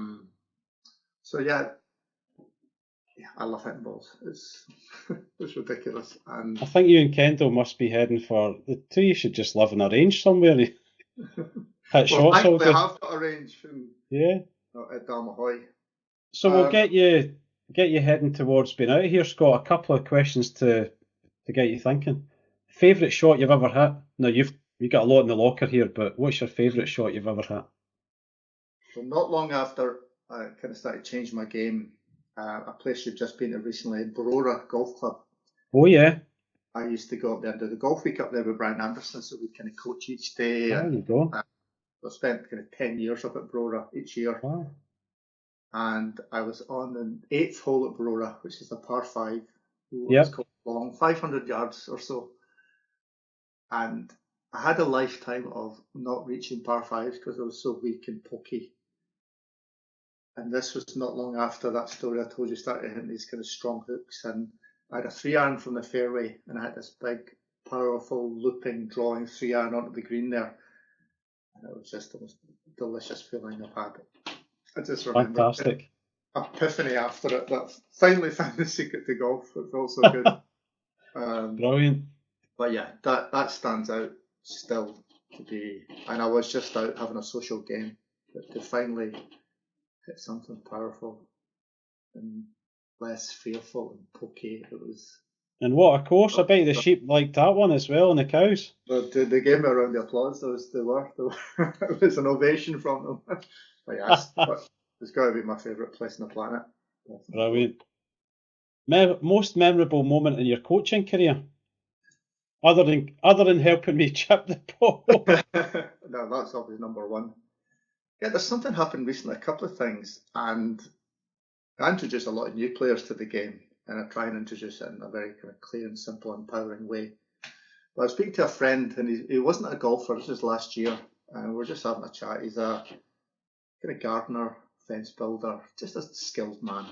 So yeah, I love hitting balls. It's ridiculous. And
I think you and Kendall must be heading for the two. You should just live in a range somewhere. Hit shots all day.
I have got a range at Dalmahoy.
So we'll get you heading towards being out of here, Scott. A couple of questions to get you thinking. Favourite shot you've ever hit? Now you've got a lot in the locker here, but what's your favourite shot you've ever hit?
So not long after I kind of started changing my game, a place you've just been to recently, Brora Golf Club.
Oh yeah.
I used to go up there and do the golf week up there with Brian Anderson, so we'd kind of coach each day.
There you go.
I spent kind of 10 years up at Brora each year.
Wow.
And I was on the 8th hole at Brora, which is a par 5.
Yep.
It's long, 500 yards or so. And I had a lifetime of not reaching par 5s because I was so weak and pokey. And this was not long after that story I told you, started hitting these kind of strong hooks. And I had a 3-iron from the fairway, and I had this big, powerful, looping, drawing 3-iron onto the green there. And it was just the most delicious feeling I've had. I just remember
fantastic
epiphany after it, that finally found the secret to golf. It felt so good.
Brilliant.
But yeah, that stands out still to be. And I was just out having a social game, but to finally hit something powerful and less fearful and pokey, it was.
And what a course! I bet the sheep liked that one as well, and the cows.
But they gave me a round of applause. They were. It was an ovation from them. But yeah, it's got to be my favourite place on the planet.
Brilliant. Most memorable moment in your coaching career, other than helping me chip the ball.
No, that's obviously number one. Yeah, there's something happened recently. A couple of things, and I introduce a lot of new players to the game, and I try and introduce it in a very kind of clear and simple, empowering way. But I was speaking to a friend, and he wasn't a golfer. This was last year, and we were just having a chat. He's a kind of gardener, fence builder, just a skilled man.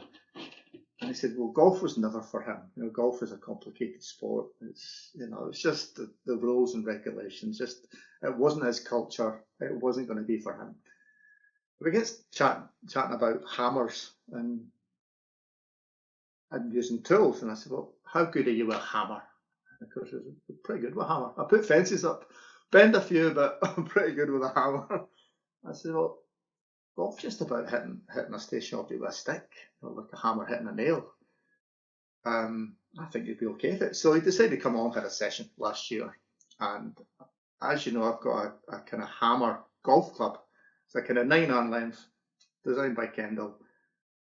And he said, well, golf was never for him. Golf is a complicated sport. It's just the rules and regulations. Just it wasn't his culture. It wasn't going to be for him. But we get chatting about hammers and using tools. And I said, well, how good are you with a hammer? And of course, he was pretty good with a hammer. I put fences up, bend a few, but I'm pretty good with a hammer. I said, well, golf's just about hitting a station object with a stick, or like a hammer hitting a nail. I think you'd be okay with it. So he decided to come on, had a session last year, and as you know, I've got a kind of hammer golf club. It's a kind of 9-iron length, designed by Kendall,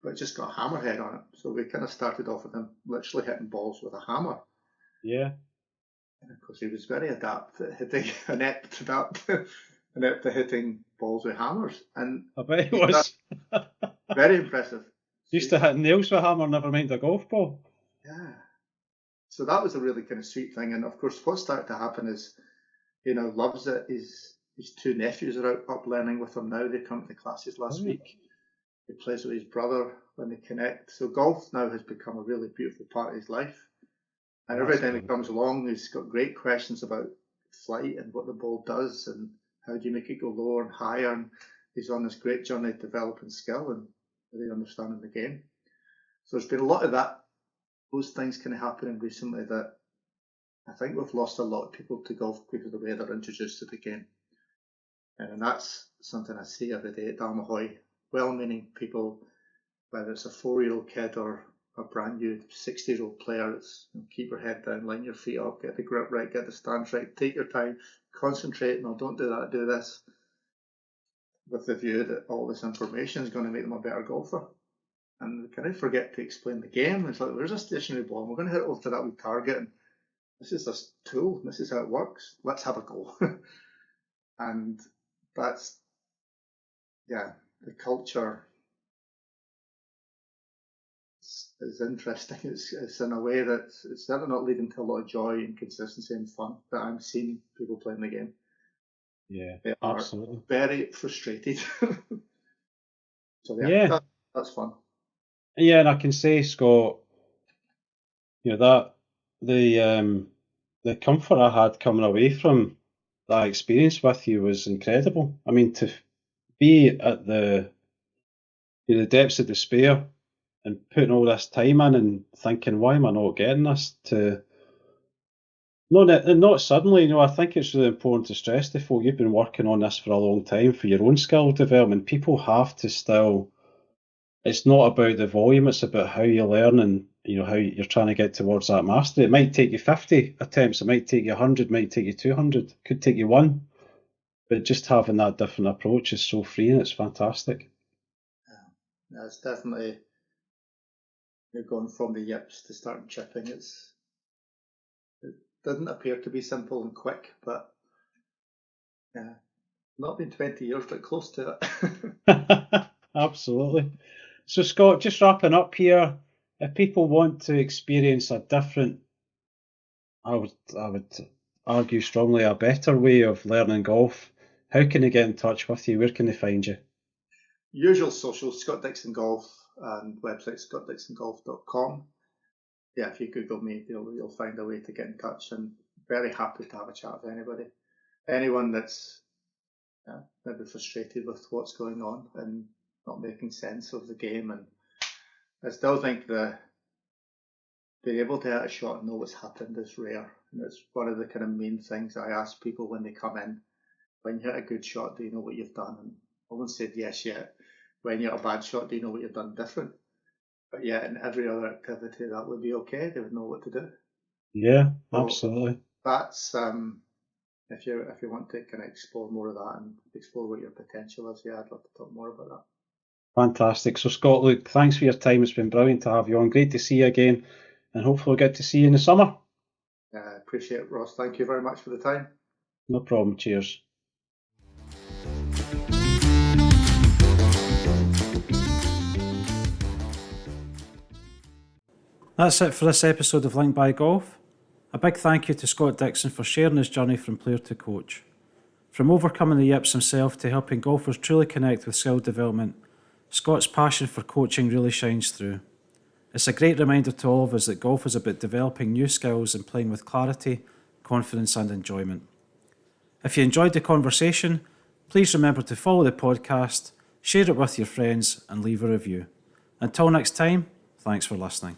but it's just got a hammerhead on it. So we kind of started off with him literally hitting balls with a hammer.
Yeah.
And of course, he was very adept at hitting, inept at hitting balls with hammers. And
I bet he was.
Very impressive.
Used to hit nails with a hammer, never mind a golf ball.
Yeah. So that was a really kind of sweet thing. And of course, what started to happen is he now loves it. His 2 nephews are up learning with him now. They come to the classes last week. He plays with his brother when they connect. So golf now has become a really beautiful part of his life. And every time he comes along, he's got great questions about flight and what the ball does and how do you make it go lower and higher. And he's on this great journey of developing skill and really understanding the game. So there's been a lot of those things kind of happening recently that I think we've lost a lot of people to golf because of the way they're introduced to the game. And that's something I see every day at Dalmahoy. Well-meaning people, whether it's a 4-year-old kid or a brand new 60-year-old player, it's keep your head down, line your feet up, get the grip right, get the stance right, take your time, concentrate, no, don't do that, do this, with the view that all this information is going to make them a better golfer. And we kind of forget to explain the game. It's like, there's a stationary ball, and we're going to hit it over to that wee target, and this is this tool, this is how it works, let's have a go. And that's, the culture is interesting. It's in a way that it's certainly not leading to a lot of joy and consistency and fun that I'm seeing people playing the game.
Yeah,
they are
absolutely.
Very frustrated. So that's fun.
Yeah, and I can say, Scott, that the comfort I had coming away from that experience with you was incredible. I mean, to be at the depths of despair and putting all this time in and thinking, why am I not getting this? Not suddenly. I think it's really important to stress to folk, you've been working on this for a long time for your own skill development. People have to still, it's not about the volume, it's about how you learn and how you're trying to get towards that mastery. It might take you 50 attempts, it might take you 100, it might take you 200, could take you 1. But just having that different approach is so freeing, it's fantastic.
Yeah, it's definitely, going from the yips to starting chipping. It doesn't appear to be simple and quick, but not been 20 years, but close to
it. Absolutely. So Scott, just wrapping up here, if people want to experience a different, I would argue strongly, a better way of learning golf, how can they get in touch with you? Where can they find you?
Usual socials, Scott Dixon Golf, and website scottdixongolf.com. Yeah, if you Google me, you'll find a way to get in touch, and very happy to have a chat with anybody. Anyone that's maybe frustrated with what's going on and not making sense of the game. And I still think being able to hit a shot and know what's happened is rare. And it's one of the kind of main things I ask people when they come in. When you hit a good shot, do you know what you've done? And no one said yes yet. When you hit a bad shot, do you know what you've done different? But yeah, in every other activity, that would be okay. They would know what to do.
Yeah, absolutely.
That's if you want to kind of explore more of that and explore what your potential is, I'd love to talk more about that.
Fantastic. So Scott, look, thanks for your time. It's been brilliant to have you on. Great to see you again, and hopefully we'll get to see you in the summer.
I appreciate it, Ross. Thank you very much for the time.
No problem. Cheers. That's it for this episode of Link by Golf. A big thank you to Scott Dixon for sharing his journey from player to coach. From overcoming the yips himself to helping golfers truly connect with skill development, Scott's passion for coaching really shines through. It's a great reminder to all of us that golf is about developing new skills and playing with clarity, confidence and enjoyment. If you enjoyed the conversation, please remember to follow the podcast, share it with your friends and leave a review. Until next time, thanks for listening.